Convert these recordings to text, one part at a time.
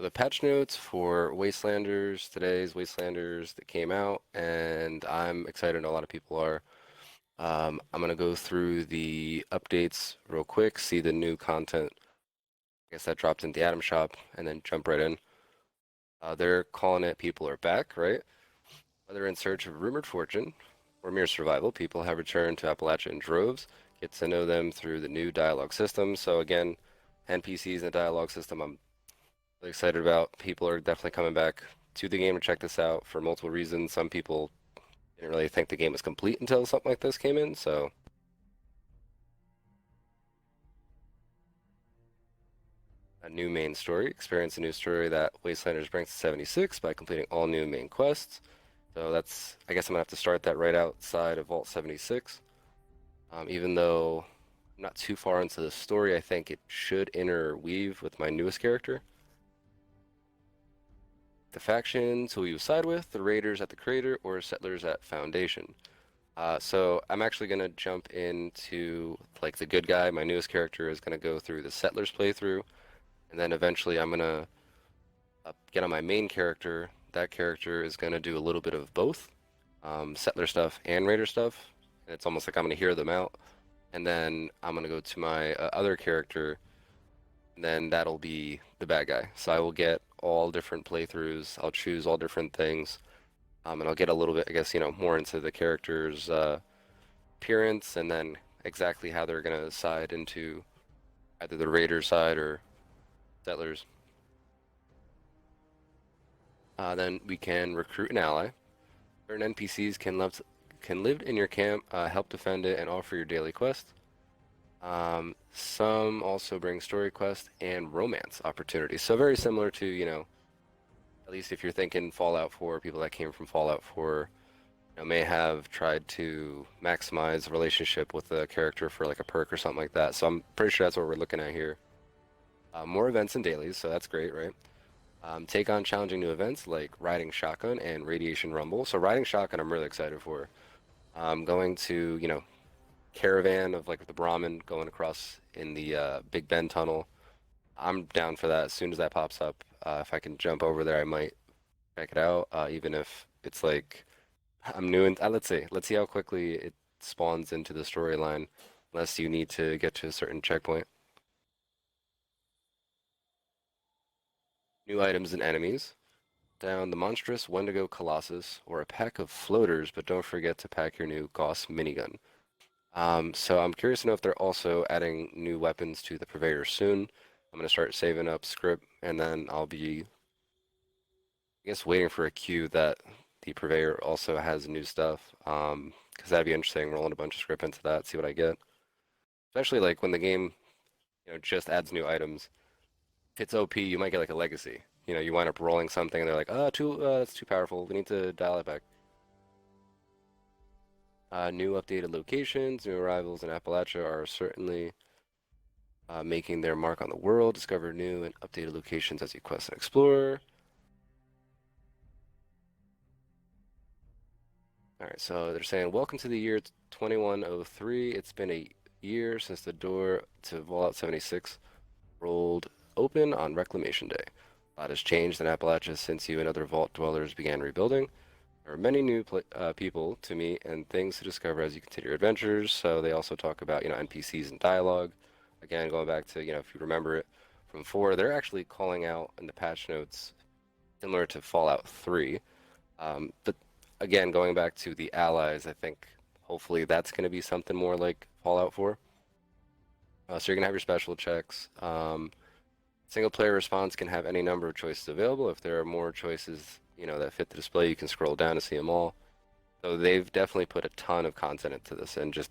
The patch notes for Wastelanders, today's Wastelanders that came out, and I'm excited, a lot of people are. I'm going to go through the updates real quick, see the new content, I guess that dropped in the Atom Shop, and then jump right in. They're calling it People Are Back, right? Whether in search of rumored fortune or mere survival, people have returned to Appalachia in droves. Get to know them through the new dialogue system. So again, NPCs in the dialogue system, I'm really excited about. People are definitely coming back to the game to check this out for multiple reasons. Some people didn't really think the game was complete until something like this came in, so a new main story. Experience a new story that Wastelanders brings to 76 by completing all new main quests. So that's, I guess I'm gonna have to start that right outside of Vault 76. Even though I'm not too far into the story, I think it should interweave with my newest character. The factions who you side with, the raiders at the crater or settlers at Foundation. So I'm actually gonna jump into like the good guy. My newest character is gonna go through the settlers playthrough, and then eventually I'm gonna get on my main character. That character is gonna do a little bit of both, settler stuff and raider stuff. It's almost like I'm gonna hear them out, and then I'm gonna go to my other character, and then that'll be the bad guy. So I will get all different playthroughs. I'll choose all different things, and I'll get a little bit, I guess, more into the character's appearance, and then exactly how they're gonna side into either the raider side or settlers. Then we can recruit an ally. Certain NPCs can live in your camp, help defend it, and offer your daily quest. Some also bring story quests and romance opportunities. So very similar to, at least if you're thinking Fallout 4, people that came from Fallout 4, may have tried to maximize a relationship with a character for like a perk or something like that. So I'm pretty sure that's what we're looking at here. More events and dailies, so that's great, right? Take on challenging new events like Riding Shotgun and Radiation Rumble. So Riding Shotgun, I'm really excited for. Going to, caravan of like the Brahmin going across in the Big Ben tunnel. I'm down for that as soon as that pops up. If I can jump over there, I might check it out, even if it's like I'm new. And let's see how quickly it spawns into the storyline, unless you need to get to a certain checkpoint. New items and enemies. Down the monstrous Wendigo Colossus or a pack of floaters, but don't forget to pack your new Gauss minigun. So I'm curious to know if they're also adding new weapons to the Purveyor soon. I'm gonna start saving up script, and then I'll be, I guess, waiting for a cue that the Purveyor also has new stuff. Because that'd be interesting, rolling a bunch of script into that, see what I get. Especially like when the game, just adds new items. If it's OP, you might get like a legacy. You wind up rolling something, and they're like, that's too powerful. We need to dial it back. New updated locations, new arrivals in Appalachia are certainly making their mark on the world. Discover new and updated locations as you quest and explore. All right, so they're saying, welcome to the year 2103. It's been a year since the door to Fallout 76 rolled open on Reclamation Day. A lot has changed in Appalachia since you and other Vault dwellers began rebuilding. There are many new people to meet and things to discover as you continue your adventures. So they also talk about, NPCs and dialogue. Again, going back to, if you remember it from 4, they're actually calling out in the patch notes similar to Fallout 3. But again, going back to the allies, I think hopefully that's going to be something more like Fallout 4. So you're going to have your special checks. Single player response can have any number of choices available. If there are more choices, that fit the display, you can scroll down to see them all. So they've definitely put a ton of content into this and just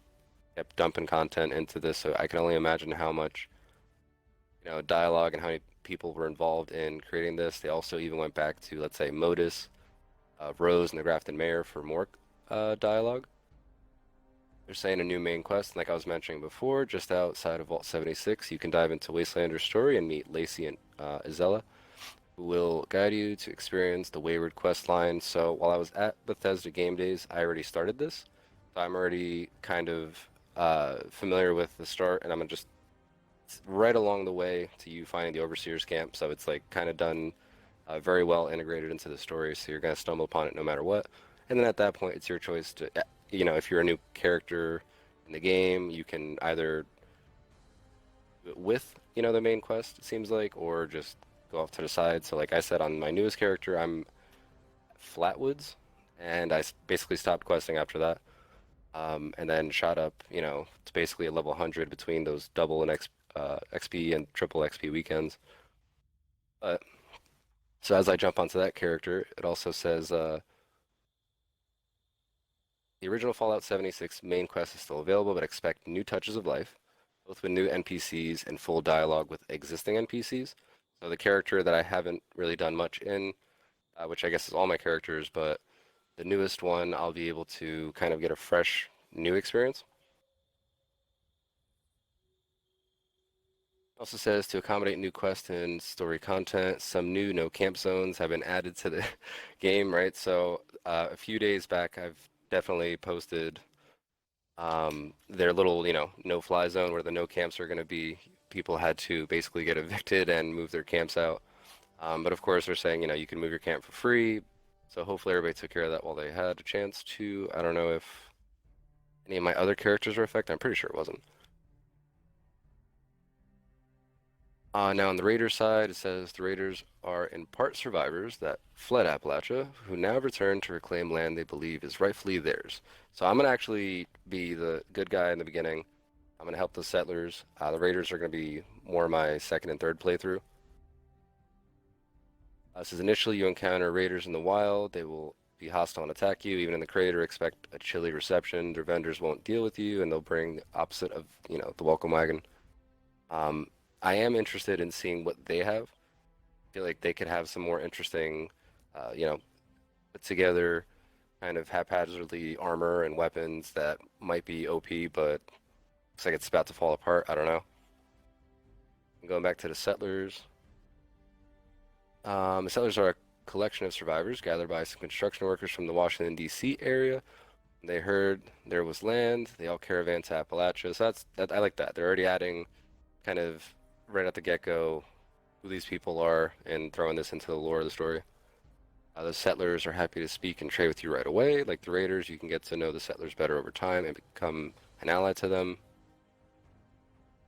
kept dumping content into this. So I can only imagine how much, dialogue and how many people were involved in creating this. They also even went back to, let's say, Modus, Rose, and the Grafton Mayor for more dialogue. They're saying a new main quest, like I was mentioning before, just outside of Vault 76, you can dive into Wastelander's story and meet Lacey and Izella, who will guide you to experience the Wayward quest line. So while I was at Bethesda Game Days, I already started this. So I'm already kind of familiar with the start, and I'm just It's right along the way to you finding the Overseer's camp, so it's like kind of done very well integrated into the story, so you're gonna stumble upon it no matter what. And then at that point, it's your choice to, if you're a new character in the game, you can either do it with, the main quest, it seems like, or just go off to the side. So like I said, on my newest character, I'm Flatwoods, and basically stopped questing after that. And then shot up, it's basically a level 100 between those double and XP and triple XP weekends. But so as I jump onto that character, it also says the original Fallout 76 main quest is still available, but expect new touches of life, both with new NPCs and full dialogue with existing NPCs. So the character that I haven't really done much in, which I guess is all my characters, but the newest one, I'll be able to kind of get a fresh new experience. Also says to accommodate new quest and story content, some new no camp zones have been added to the game, right? So a few days back, I've definitely posted their little, no fly zone where the no camps are going to be. People had to basically get evicted and move their camps out. But of course, they're saying, you can move your camp for free. So hopefully everybody took care of that while they had a chance to. I don't know if any of my other characters were affected. I'm pretty sure it wasn't. Now on the Raiders side, it says the Raiders are in part survivors that fled Appalachia, who now return to reclaim land they believe is rightfully theirs. So I'm gonna actually be the good guy in the beginning. I'm gonna help the settlers. The Raiders are gonna be more my second and third playthrough. Says initially you encounter Raiders in the wild. They will be hostile and attack you. Even in the crater, expect a chilly reception. Their vendors won't deal with you, and they'll bring the opposite of, the welcome wagon. Um, I am interested in seeing what they have. I feel like they could have some more interesting, put together kind of haphazardly armor and weapons that might be OP, but looks like it's about to fall apart. I don't know. Going back to the settlers. The settlers are a collection of survivors gathered by some construction workers from the Washington, D.C. area. They heard there was land. They all caravan to Appalachia. So I like that. They're already adding kind of right at the get-go who these people are and throwing this into the lore of the story. The settlers are happy to speak and trade with you right away. Like the raiders, you can get to know the settlers better over time and become an ally to them.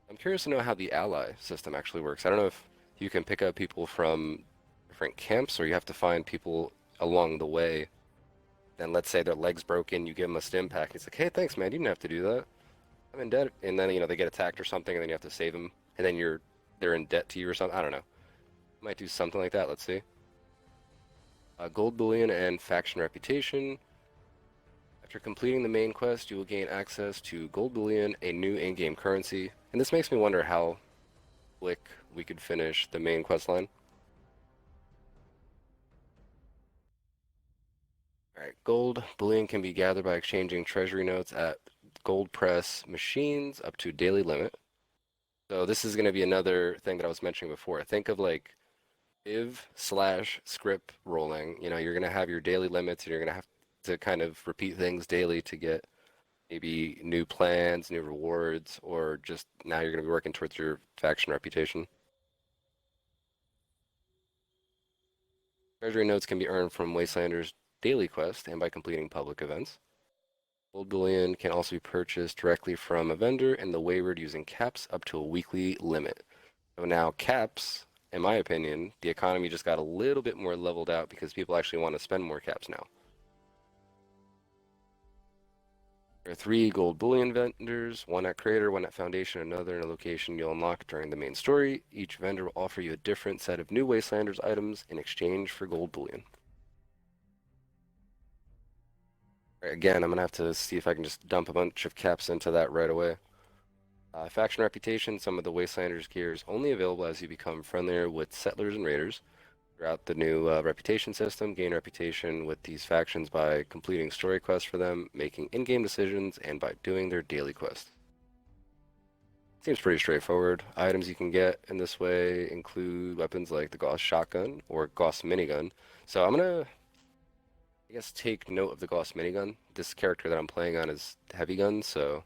I'm curious to know how the ally system actually works. I don't know if you can pick up people from different camps or you have to find people along the way. Then let's say their leg's broken, you give them a stim pack. It's like, hey, thanks, man. You didn't have to do that. I'm in debt. And then, they get attacked or something, and then you have to save them. And then they're in debt to you or something. I don't know. Might do something like that. Let's see. Gold bullion and faction reputation. After completing the main quest, you will gain access to gold bullion, a new in-game currency. And this makes me wonder how quick we could finish the main quest line. Alright, gold bullion can be gathered by exchanging treasury notes at gold press machines up to daily limit. So this is going to be another thing that I was mentioning before. Think of like IV/script rolling. You're going to have your daily limits and you're going to have to kind of repeat things daily to get maybe new plans, new rewards, or just now you're going to be working towards your faction reputation. Treasury notes can be earned from Wastelanders daily quest and by completing public events. Gold bullion can also be purchased directly from a vendor in the Wayward using caps up to a weekly limit. So now caps, in my opinion, the economy just got a little bit more leveled out because people actually want to spend more caps now. There are 3 gold bullion vendors, one at Creator, one at Foundation, another in a location you'll unlock during the main story. Each vendor will offer you a different set of new Wastelanders items in exchange for gold bullion. Again, I'm going to have to see if I can just dump a bunch of caps into that right away. Faction reputation, some of the Wastelanders gear is only available as you become friendlier with settlers and raiders. Throughout the new reputation system, gain reputation with these factions by completing story quests for them, making in-game decisions, and by doing their daily quests. Seems pretty straightforward. Items you can get in this way include weapons like the Gauss shotgun or Gauss minigun. So I'm gonna, I guess, take note of the Gauss minigun. This character that I'm playing on is heavy gun, so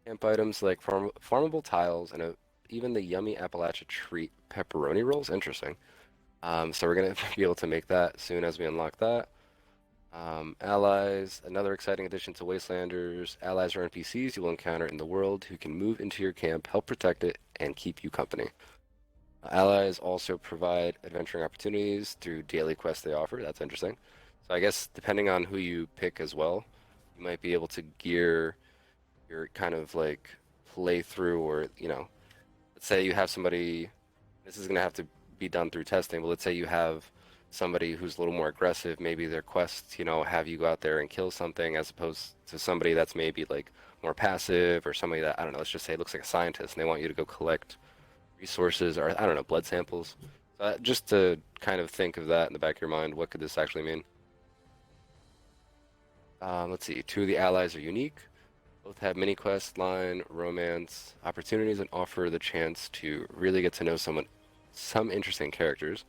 Camp items like farmable tiles and even the yummy Appalachia treat pepperoni rolls. Interesting. So we're gonna be able to make that soon as we unlock that. Allies, another exciting addition to Wastelanders. Allies are NPCs you will encounter in the world who can move into your camp, help protect it, and keep you company. Allies also provide adventuring opportunities through daily quests they offer. That's interesting. So I guess depending on who you pick as well, you might be able to gear your kind of like playthrough, or let's say you have somebody, this is going to have to be done through testing, but let's say you have somebody who's a little more aggressive, maybe their quests, have you go out there and kill something as opposed to somebody that's maybe like more passive, or somebody that, I don't know, let's just say looks like a scientist and they want you to go collect resources, or I don't know, blood samples. So just to kind of think of that in the back of your mind, what could this actually mean? Let's see, two of the allies are unique. Both have mini quest, line, romance, opportunities, and offer the chance to really get to know some interesting characters.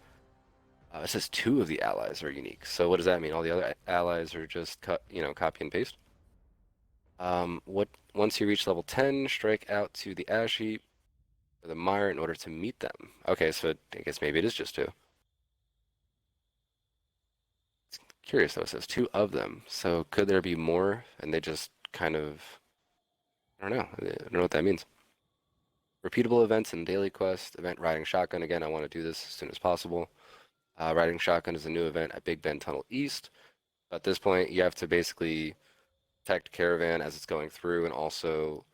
It says two of the allies are unique. So what does that mean? All the other allies are just copy and paste. Once you reach level 10, strike out to the ash heap or the mire in order to meet them. Okay, so I guess maybe it is just two. It's curious though. It says two of them. So could there be more? And they just kind of, I don't know. I don't know what that means. Repeatable events and daily quest. Event riding shotgun. Again, I want to do this as soon as possible. Riding shotgun is a new event at Big Bend Tunnel East. At this point, you have to basically protect caravan as it's going through, and also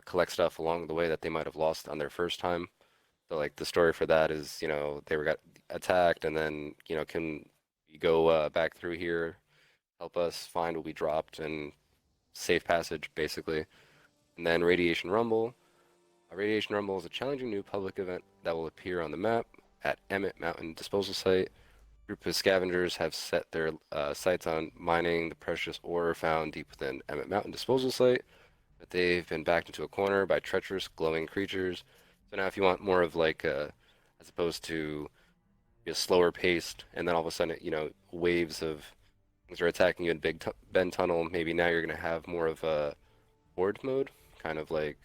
collect stuff along the way that they might have lost on their first time. So like the story for that is, they were got attacked, and then can you go back through here, help us find what we dropped, and safe passage basically. And then Radiation Rumble. Radiation Rumble is a challenging new public event that will appear on the map at Emmett Mountain Disposal Site. A group of scavengers have set their sights on mining the precious ore found deep within Emmett Mountain Disposal Site, but they've been backed into a corner by treacherous, glowing creatures. So now, if you want more of like as opposed to be a slower paced, and then all of a sudden, waves of things are attacking you in Big Bend Tunnel, maybe now you're going to have more of a horde mode, kind of like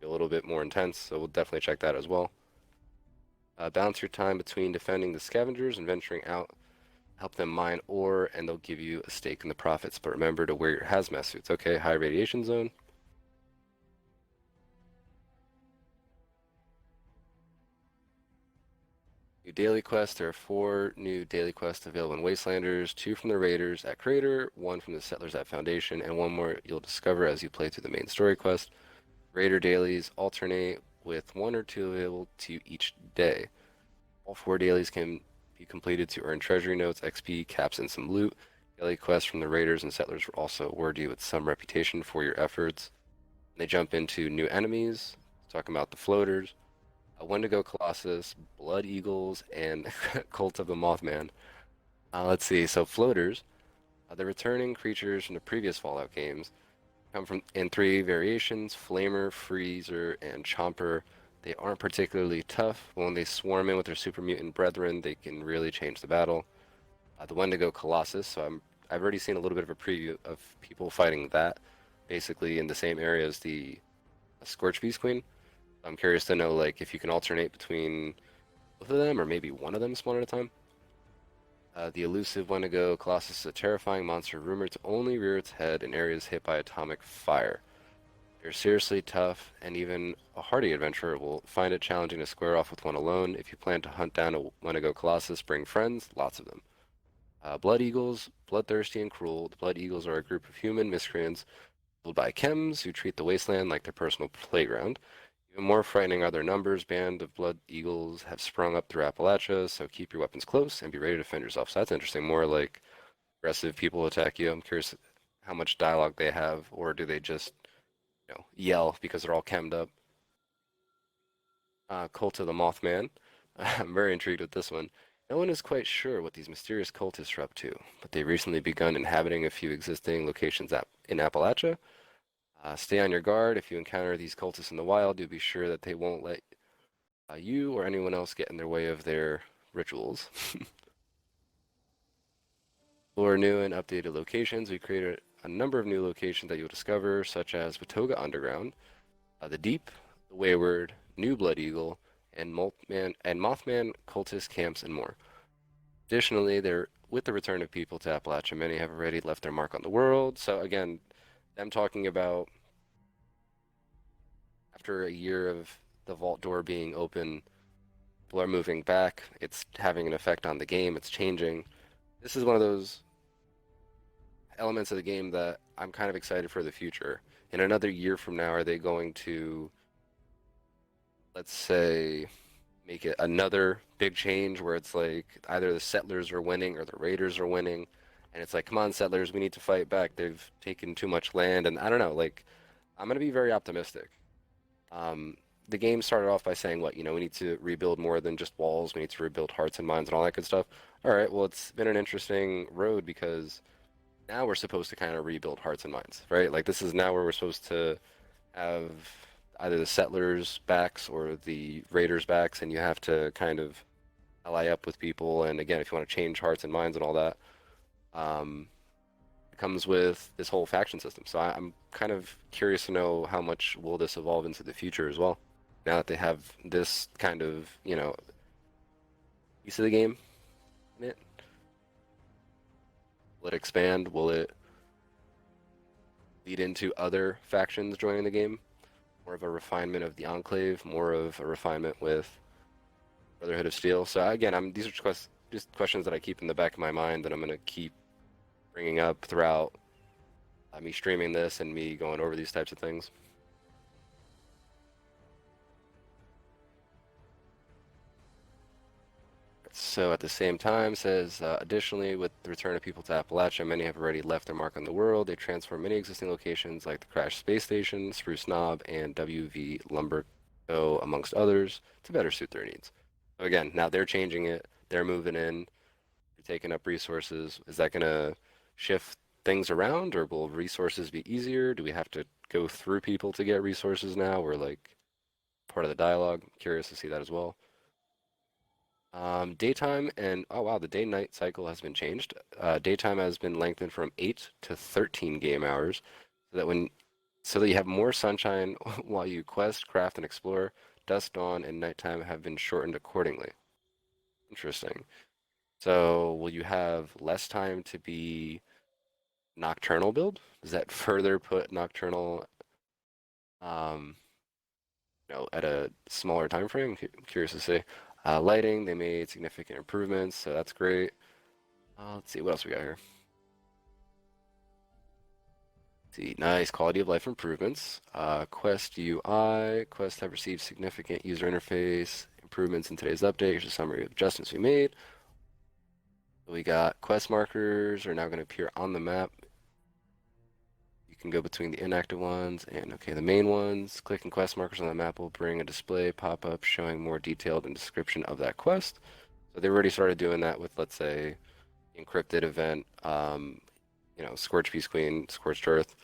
a little bit more intense. So we'll definitely check that as well. Balance your time between defending the scavengers and venturing out. Help them mine ore, and they'll give you a stake in the profits. But remember to wear your hazmat suits. Okay, high radiation zone. New daily quests. There are four new daily quests available in Wastelanders. Two from the Raiders at Crater, one from the Settlers at Foundation, and one more you'll discover as you play through the main story quest. Raider dailies alternate with one or two available to you each day. All four dailies can be completed to earn treasury notes, XP, caps, and some loot. Daily quests from the Raiders and Settlers will also award you with some reputation for your efforts. They jump into new enemies, talking about the floaters, Wendigo Colossus, Blood Eagles, and Cult of the Mothman. Let's see, so floaters, the returning creatures from the previous Fallout games, come from in three variations: Flamer, Freezer, and Chomper. They aren't particularly tough, but when they swarm in with their super mutant brethren, they can really change the battle. The Wendigo Colossus, so I've already seen a little bit of a preview of people fighting that, basically in the same area as the Scorch Beast Queen. I'm curious to know like if you can alternate between both of them, or maybe one of them one at a time. The elusive Wendigo Colossus is a terrifying monster rumored to only rear its head in areas hit by atomic fire. They're seriously tough, and even a hardy adventurer will find it challenging to square off with one alone. If you plan to hunt down a Wendigo Colossus, bring friends, lots of them. Blood Eagles, bloodthirsty and cruel. The Blood Eagles are a group of human miscreants ruled by chems who treat the wasteland like their personal playground. Even more frightening are their numbers. Band of Blood Eagles have sprung up through Appalachia, so keep your weapons close and be ready to defend yourself. So that's interesting. More like aggressive people attack you. I'm curious how much dialogue they have, or do they just yell because they're all chemmed up. Cult of the Mothman. I'm very intrigued with this one. No one is quite sure what these mysterious cultists are up to, but they've recently begun inhabiting a few existing locations in Appalachia. Stay on your guard. If you encounter these cultists in the wild, do be sure that they won't let you or anyone else get in their way of their rituals. For new and updated locations, we created a number of new locations that you'll discover, such as Watoga Underground, the Deep, the Wayward, New Blood Eagle, and Mothman cultist camps and more. Additionally, there with the return of people to Appalachia, many have already left their mark on the world. So again, them talking about after a year of the vault door being open, people are moving back. It's having an effect on the game. It's changing. This is one of those elements of the game that I'm kind of excited for the future. In another year from now, are they going to, let's say, make it another big change where it's like either the settlers are winning or the raiders are winning, and it's like, come on, settlers, we need to fight back. They've taken too much land, and I don't know. Like, I'm gonna be very optimistic. Um, the game started off by saying, what, we need to rebuild more than just walls. We need to rebuild hearts and minds and all that good stuff. All right, well, it's been an interesting road because now we're supposed to kind of rebuild hearts and minds, right? Like this is now where we're supposed to have either the settlers' backs or the raiders' backs, and you have to kind of ally up with people. And again, if you want to change hearts and minds and all that, um, it comes with this whole faction system. So I'm kind of curious to know how much will this evolve into the future as well. Now that they have this kind of, piece of the game in it, will it expand? Will it lead into other factions joining the game? More of a refinement of the Enclave, more of a refinement with Brotherhood of Steel. So again, these are just questions that I keep in the back of my mind that I'm gonna keep bringing up throughout me streaming this and me going over these types of things. So at the same time, says additionally, with the return of people to Appalachia, many have already left their mark on the world. They transform many existing locations like the Crash Space Station, Spruce Knob, and WV Lumberco, amongst others, to better suit their needs. So again, now they're changing it. They're moving in. They're taking up resources. Is that going to shift things around, or will resources be easier? Do we have to go through people to get resources now, or like part of the dialogue? Curious to see that as well. Daytime and oh wow, the day-night cycle has been changed. Daytime has been lengthened from 8 to 13 game hours, so that you have more sunshine while you quest, craft, and explore. Dusk, dawn, and nighttime have been shortened accordingly. Interesting. So will you have less time to be nocturnal build? Does that further put nocturnal, um, at a smaller time frame? Curious to see. Lighting, they made significant improvements, so that's great. Let's see, what else we got here? Let's see, nice quality of life improvements. Quest UI, quests have received significant user interface improvements in today's update. Here's a summary of adjustments we made. We got quest markers are now going to appear on the map. You can go between the inactive ones and, okay, the main ones. Clicking quest markers on the map will bring a display pop-up showing more detailed and description of that quest. So they've already started doing that with, let's say, encrypted event, Scorch Peace Queen, Scorched Earth.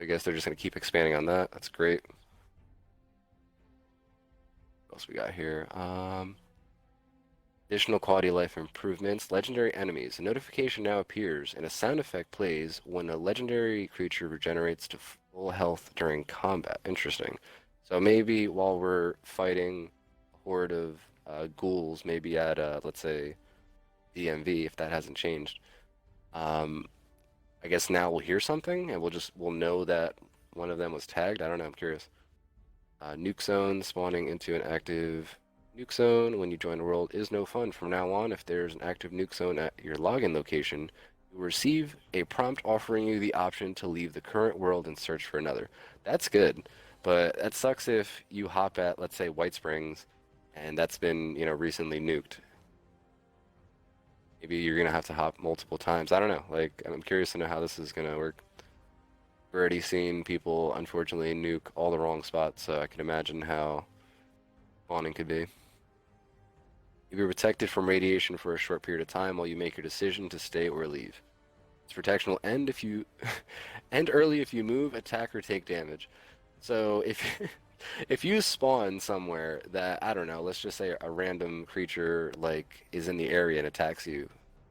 I guess they're just going to keep expanding on that. That's great. What else we got here? Additional quality of life improvements. Legendary enemies. A notification now appears and a sound effect plays when a legendary creature regenerates to full health during combat. Interesting. So maybe while we're fighting a horde of ghouls, maybe at, let's say, DMV, if that hasn't changed, I guess now we'll hear something and we'll know that one of them was tagged. I don't know. I'm curious. Nuke zone spawning into an active nuke zone when you join the world is no fun. From now on, if there's an active nuke zone at your login location, you'll receive a prompt offering you the option to leave the current world and search for another. That's good, but that sucks if you hop at, let's say, White Springs, and that's been, recently nuked. Maybe you're gonna have to hop multiple times. I don't know. Like, I'm curious to know how this is gonna work. We've already seen people, unfortunately, nuke all the wrong spots, so I can imagine how spawning could be. You'll be protected from radiation for a short period of time while you make your decision to stay or leave. This protection will end if you end early if you move, attack, or take damage. So if if you spawn somewhere that, I don't know, let's just say a random creature like is in the area and attacks you,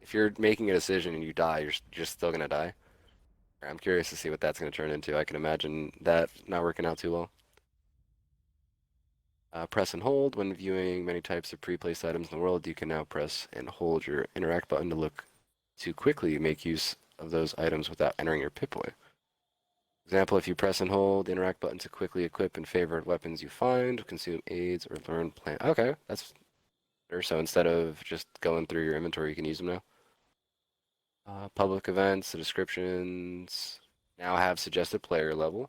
if you're making a decision and you die, you're just still gonna die. I'm curious to see what that's gonna turn into. I can imagine that not working out too well. Press and hold. When viewing many types of pre-placed items in the world, you can now press and hold your interact button to look to quickly make use of those items without entering your Pip-Boy. Example, if you press and hold the interact button to quickly equip and favorite weapons you find, consume aids, or learn plan. Okay, that's better. So instead of just going through your inventory, you can use them now. Public events, the descriptions now have suggested player level.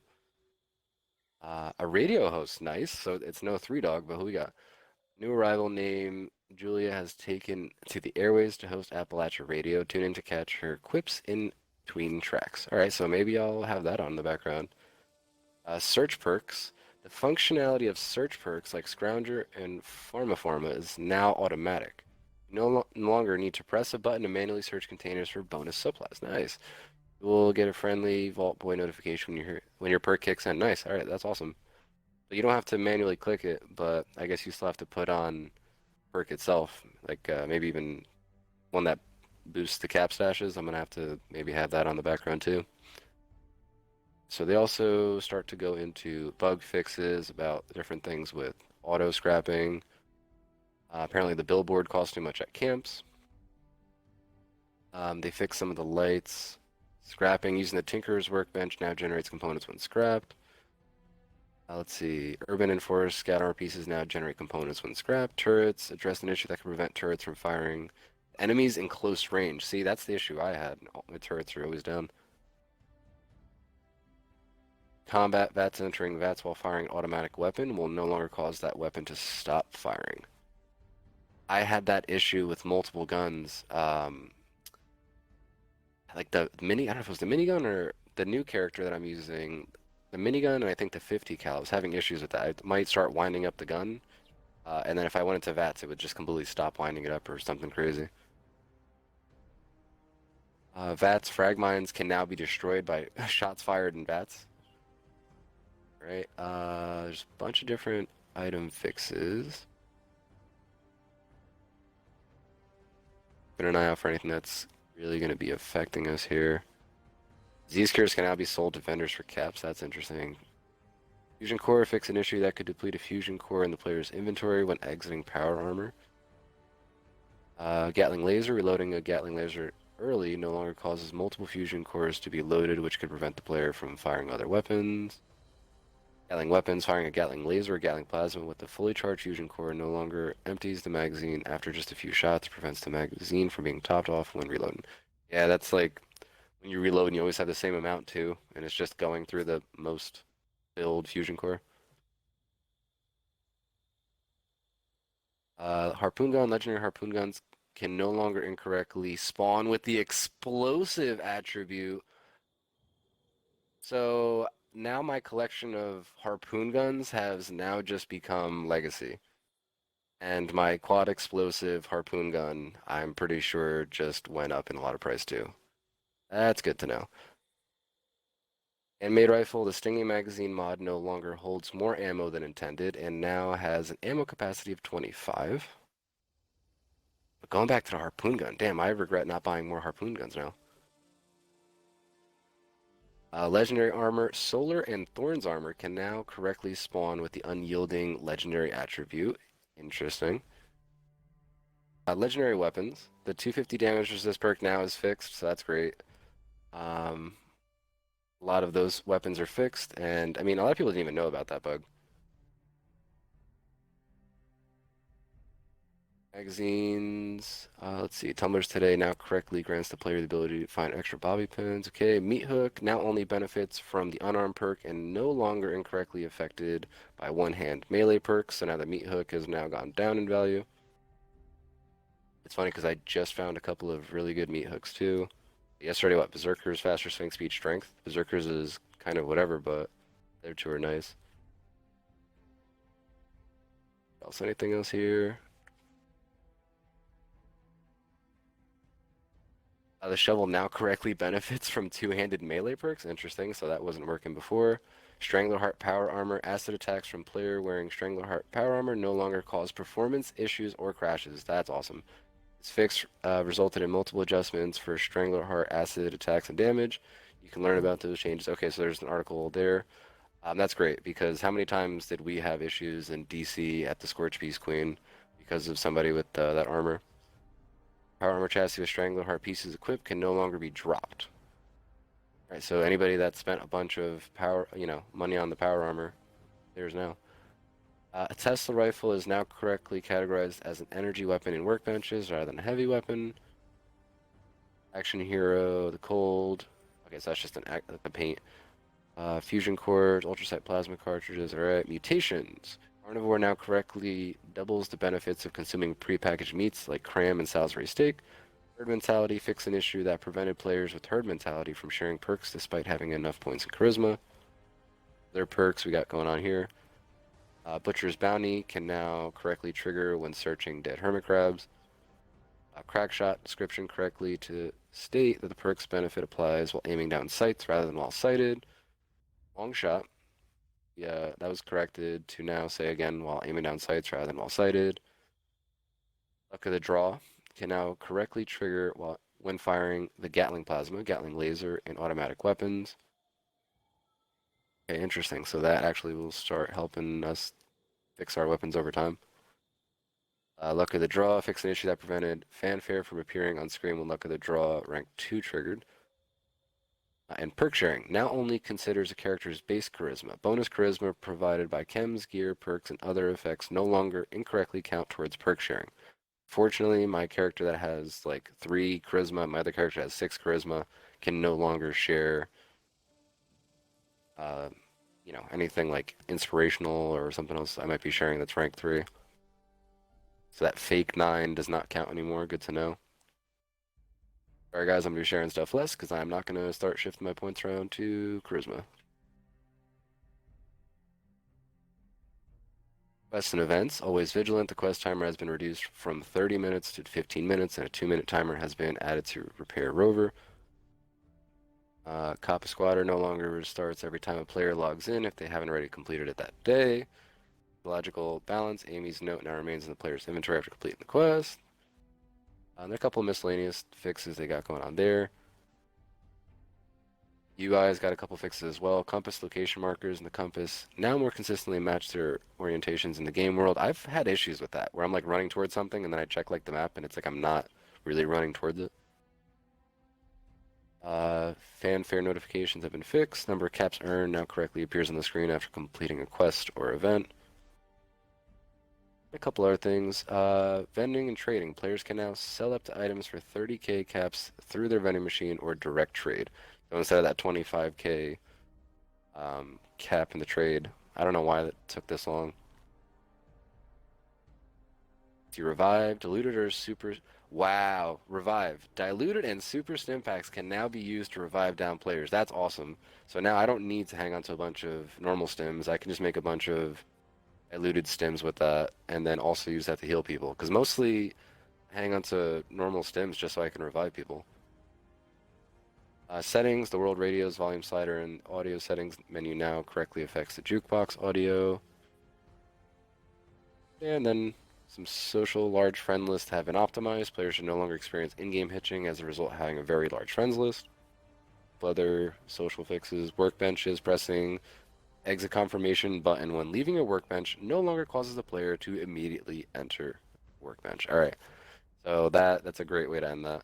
A radio host, nice. So it's no three dog, but who we got? New arrival name Julia has taken to the airways to host Appalachia Radio. Tune in to catch her quips in between tracks. All right, so maybe I'll have that on in the background. Search perks. The functionality of search perks like Scrounger and Pharma is now automatic. You no longer need to press a button to manually search containers for bonus supplies. Nice. You will get a friendly Vault Boy notification when your perk kicks in. Nice. All right, that's awesome. So you don't have to manually click it, but I guess you still have to put on perk itself, like maybe even one that boosts the cap stashes. I'm gonna have to maybe have that on the background too. So they also start to go into bug fixes about different things with auto scrapping. Apparently the billboard costs too much at camps. They fix some of the lights. Scrapping using the Tinker's workbench now generates components when scrapped. Let's see. Urban and forest scout armor pieces now generate components when scrapped. Turrets address an issue that can prevent turrets from firing enemies in close range. See, that's the issue I had. All my turrets are always down. Combat VATS entering VATS while firing an automatic weapon will no longer cause that weapon to stop firing. I had that issue with multiple guns. Like the mini, I don't know if it was the minigun or the new character that I'm using. The minigun and I think the 50 cal. I was having issues with that. I might start winding up the gun, and then if I went into VATS, it would just completely stop winding it up or something crazy. VATS frag mines can now be destroyed by shots fired in VATS. Right? There's a bunch of different item fixes. Keep an eye out for anything that's really going to be affecting us here. Z-Skers can now be sold to vendors for caps. That's interesting. Fusion Core fix an issue that could deplete a Fusion Core in the player's inventory when exiting power armor. Gatling Laser. Reloading a Gatling Laser early no longer causes multiple Fusion Cores to be loaded, which could prevent the player from firing other weapons. Gatling Weapons. Firing a Gatling Laser or Gatling Plasma with the fully charged Fusion Core no longer empties the magazine after just a few shots. Prevents the magazine from being topped off when reloading. Yeah, that's like when you reload and you always have the same amount too, and it's just going through the most filled Fusion Core. Harpoon gun, legendary harpoon guns can no longer incorrectly spawn with the explosive attribute. So now my collection of harpoon guns has now just become legacy. And my quad explosive harpoon gun, I'm pretty sure just went up in a lot of price too. That's good to know. Handmade rifle, the Stinging Magazine mod no longer holds more ammo than intended and now has an ammo capacity of 25. But going back to the harpoon gun, damn, I regret not buying more harpoon guns now. Legendary armor, Solar and Thorns armor can now correctly spawn with the unyielding legendary attribute. Interesting. Legendary weapons. The 250 damage resist perk now is fixed, so that's great. A lot of those weapons are fixed, and I mean, a lot of people didn't even know about that bug. Magazines. Let's see. Tumblers today now correctly grants the player the ability to find extra bobby pins. Okay. Meat hook now only benefits from the unarmed perk and no longer incorrectly affected by one hand melee perks. So now the meat hook has now gone down in value. It's funny because I just found a couple of really good meat hooks too. Yesterday, what? Berserkers, faster swing speed, strength. Berserkers is kind of whatever, but their two are nice. Also, anything else here? The shovel now correctly benefits from two-handed melee perks. Interesting, so that wasn't working before. Stranglerheart Power Armor. Acid attacks from player wearing Stranglerheart Power Armor no longer cause performance issues or crashes. That's awesome. This fix resulted in multiple adjustments for Strangleheart, acid, attacks, and damage. You can learn about those changes. Okay, so there's an article there. That's great because how many times did we have issues in DC at the Scorch Beast Queen because of somebody with that armor? Power armor chassis with Strangleheart pieces equipped can no longer be dropped. All right, so anybody that spent a bunch of power, money on the power armor, there's now. A Tesla rifle is now correctly categorized as an energy weapon in workbenches rather than a heavy weapon. Action Hero, the Cold. Okay, so that's just a paint. Fusion cores, ultrasight plasma cartridges. Alright, mutations. Carnivore now correctly doubles the benefits of consuming prepackaged meats like cram and Salisbury steak. Herd mentality fixed an issue that prevented players with herd mentality from sharing perks despite having enough points in charisma. Other perks we got going on here. Butcher's Bounty can now correctly trigger when searching dead hermit crabs. Crackshot description correctly to state that the perk's benefit applies while aiming down sights rather than while sighted. Long shot. Yeah, that was corrected to now say again while aiming down sights rather than while sighted. Luck of the Draw can now correctly trigger when firing the Gatling Plasma, Gatling Laser, and automatic weapons. Okay, interesting. So that actually will start helping us fix our weapons over time. Luck of the Draw, fix an issue that prevented fanfare from appearing on screen when Luck of the Draw rank 2 triggered. And perk sharing now only considers a character's base charisma. Bonus charisma provided by chems, gear, perks, and other effects no longer incorrectly count towards perk sharing. Fortunately, my character that has like 3 charisma, my other character has 6 charisma, can no longer share, uh, anything like inspirational or something else I might be sharing that's rank 3. So that fake 9 does not count anymore. Good to know. Alright guys, I'm going to be sharing stuff less because I'm not going to start shifting my points around to charisma. Quests and events. Always vigilant. The quest timer has been reduced from 30 minutes to 15 minutes, and a 2-minute timer has been added to repair rover. Copy Squatter no longer restarts every time a player logs in if they haven't already completed it that day. Logical balance. Amy's note now remains in the player's inventory after completing the quest. There are a couple of miscellaneous fixes they got going on there. UI's got a couple fixes as well. Compass location markers and the compass now more consistently match their orientations in the game world. I've had issues with that where I'm like running towards something and then I check like the map and it's like I'm not really running towards it. Fanfare notifications have been fixed. Number of caps earned now correctly appears on the screen after completing a quest or event. A couple other things. Vending and trading. Players can now sell up to items for 30k caps through their vending machine or direct trade. So instead of that 25k cap in the trade, I don't know why that took this long. Do you revive, diluted, or super? Wow, revive. Diluted and super stim packs can now be used to revive down players. That's awesome. So now I don't need to hang on to a bunch of normal stims. I can just make a bunch of diluted stims with that and then also use that to heal people. Because mostly hang on to normal stims just so I can revive people. Settings, the world radio's volume slider and audio settings menu now correctly affects the jukebox audio. And then some social large friend lists have been optimized. Players should no longer experience in-game hitching as a result of having a very large friends list. Other social fixes, workbenches, pressing exit confirmation button when leaving a workbench no longer causes the player to immediately enter workbench. All right, so that's a great way to end that.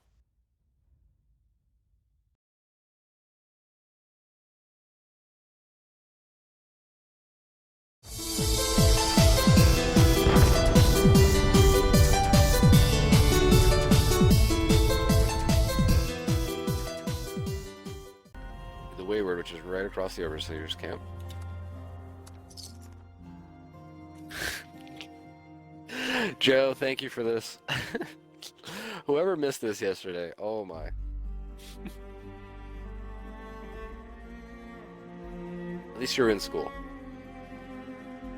The Wayward, which is right across the Overseer's camp. Joe, thank you for this. Whoever missed this yesterday, oh my. At least you're in school.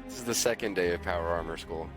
This is the second day of Power Armor School.